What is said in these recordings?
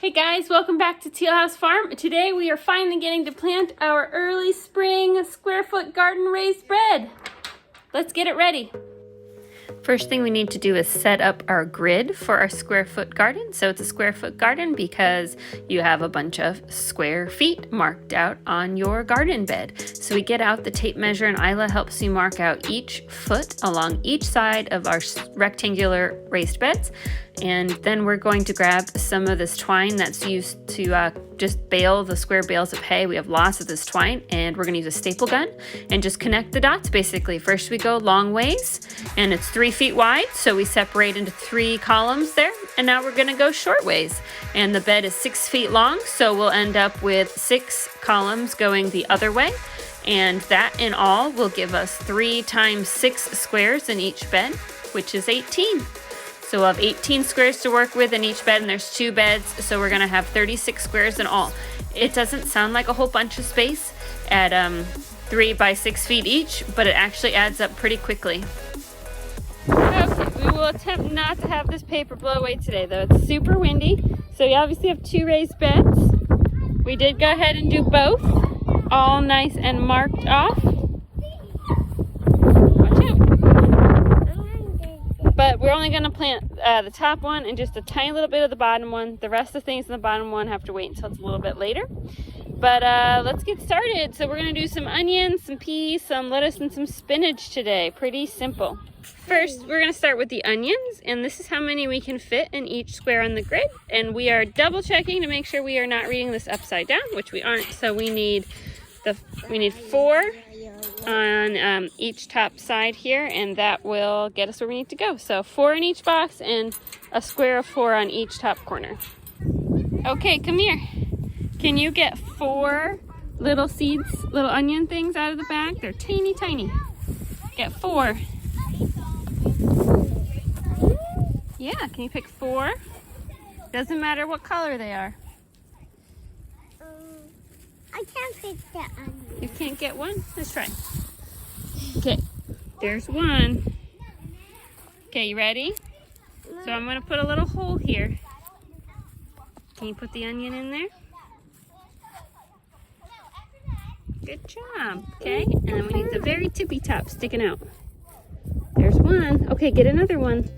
Hey guys, welcome back to Teal House Farm. Today we are finally getting to plant our early spring square foot garden raised bed. Let's get it ready. First thing we need to do is set up our grid for our square foot garden. So it's a square foot garden because you have a bunch of square feet marked out on your garden bed. So we get out the tape measure and Isla helps you mark out each foot along each side of our rectangular raised beds. And then we're going to grab some of this twine that's used to just bale the square bales of hay. We have lots of this twine and we're going to use a staple gun and just connect the dots basically. First we go long ways and it's 3 feet wide, so we separate into 3 columns there. And now we're going to go short ways, and the bed is 6 feet long, so we'll end up with 6 columns going the other way. And that in all will give us 3 times 6 squares in each bed, which is 18. So we'll have 18 squares to work with in each bed, and there's 2 beds, so we're gonna have 36 squares in all. It doesn't sound like a whole bunch of space at 3 by 6 feet each, but it actually adds up pretty quickly. Okay, we will attempt not to have this paper blow away today, though. It's super windy, so we obviously have 2 raised beds. We did go ahead and do both, all nice and marked off. But we're only going to plant the top one and just a tiny little bit of the bottom one. The rest of the things in the bottom one have to wait until it's a little bit later. But let's get started. So we're going to do some onions, some peas, some lettuce, and some spinach today. Pretty simple. First, we're going to start with the onions, and this is how many we can fit in each square on the grid. And we are double checking to make sure we are not reading this upside down, which we aren't. So we need 4 on each top side here, and that will get us where we need to go. So 4 in each box and a square of 4 on each top corner. Okay, come here. Can you get 4 little seeds, little onion things out of the bag? They're teeny tiny. Get 4. Yeah, can you pick 4? Doesn't matter what color they are. I can't pick the onion. You can't get one? Let's try. Okay, there's one. Okay, you ready? So I'm going to put a little hole here. Can you put the onion in there? Good job. Okay, and then we need the very tippy top sticking out. There's one. Okay, get another one.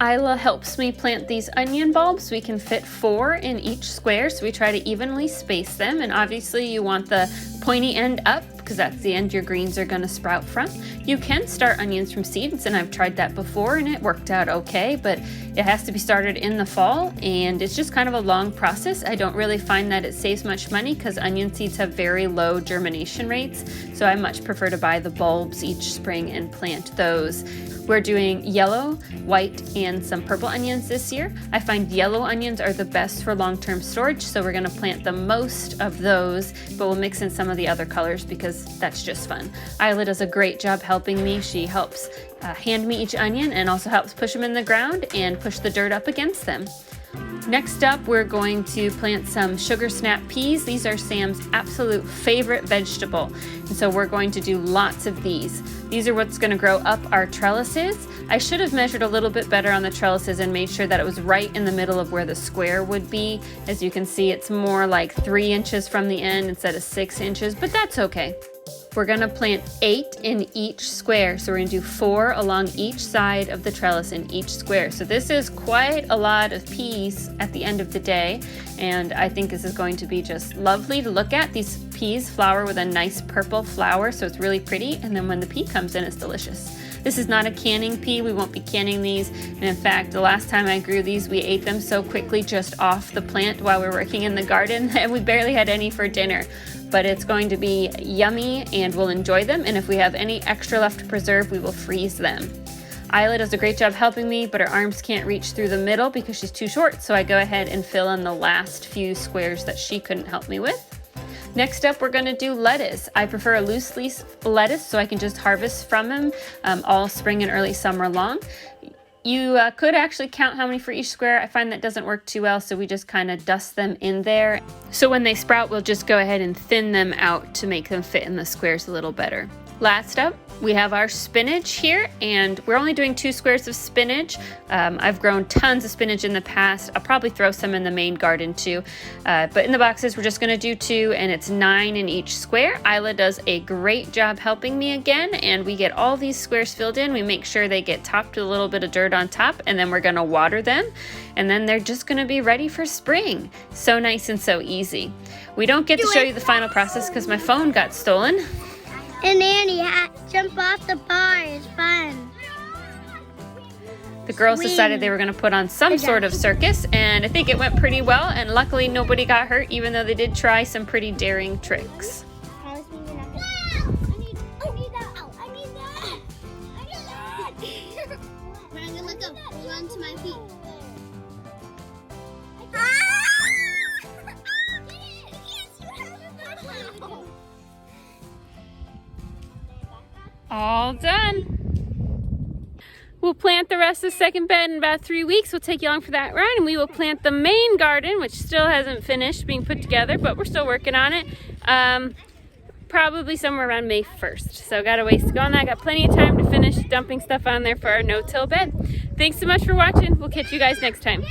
Isla helps me plant these onion bulbs. We can fit 4 in each square, so we try to evenly space them. And obviously you want the pointy end up because that's the end your greens are going to sprout from. You can start onions from seeds, and I've tried that before and it worked out okay, but it has to be started in the fall and it's just kind of a long process. I don't really find that it saves much money because onion seeds have very low germination rates, so I much prefer to buy the bulbs each spring and plant those. We're doing yellow, white, and some purple onions this year. I find yellow onions are the best for long-term storage, so we're gonna plant the most of those, but we'll mix in some of the other colors because that's just fun. Isla does a great job helping me. She helps hand me each onion and also helps push them in the ground and push the dirt up against them. Next up, we're going to plant some sugar snap peas. These are Sam's absolute favorite vegetable, and so we're going to do lots of these. These are what's going to grow up our trellises. I should have measured a little bit better on the trellises and made sure that it was right in the middle of where the square would be. As you can see, it's more like 3 inches from the end instead of 6 inches, but that's okay. We're going to plant 8 in each square, so we're going to do 4 along each side of the trellis in each square. So this is quite a lot of peas at the end of the day, and I think this is going to be just lovely to look at. These peas flower with a nice purple flower, so it's really pretty, and then when the pea comes in, it's delicious. This is not a canning pea. We won't be canning these, and in fact, the last time I grew these, we ate them so quickly just off the plant while we were working in the garden, and we barely had any for dinner. But it's going to be yummy and we'll enjoy them, and if we have any extra left to preserve, we will freeze them. Isla does a great job helping me, but her arms can't reach through the middle because she's too short, so I go ahead and fill in the last few squares that she couldn't help me with. Next up, we're going to do lettuce. I prefer a loose leaf lettuce so I can just harvest from them all spring and early summer long. You could actually count how many for each square. I find that doesn't work too well, so we just kind of dust them in there. So when they sprout, we'll just go ahead and thin them out to make them fit in the squares a little better. Last up, We have our spinach here, and we're only doing 2 squares of spinach. I've grown tons of spinach in the past. I'll probably throw some in the main garden too. But in the boxes, we're just gonna do 2, and it's 9 in each square. Isla does a great job helping me again, and we get all these squares filled in. We make sure they get topped with a little bit of dirt on top, and then we're gonna water them, and then they're just gonna be ready for spring. So nice and so easy. We don't get to show you the final process because my phone got stolen. And Annie, jump off the bar. It's fun. The girls Swing. decided they were going to put on some sort of circus, and I think it went pretty well, and luckily nobody got hurt, even though they did try some pretty daring tricks. I need that. But I'm gonna let go. Run to my feet. All done. We'll plant the rest of the second bed in about 3 weeks. We'll take you along for that ride, and we will plant the main garden, which still hasn't finished being put together, but we're still working on it. Probably somewhere around May 1st. So got a ways to go on that. Got plenty of time to finish dumping stuff on there for our no-till bed. Thanks so much for watching. We'll catch you guys next time.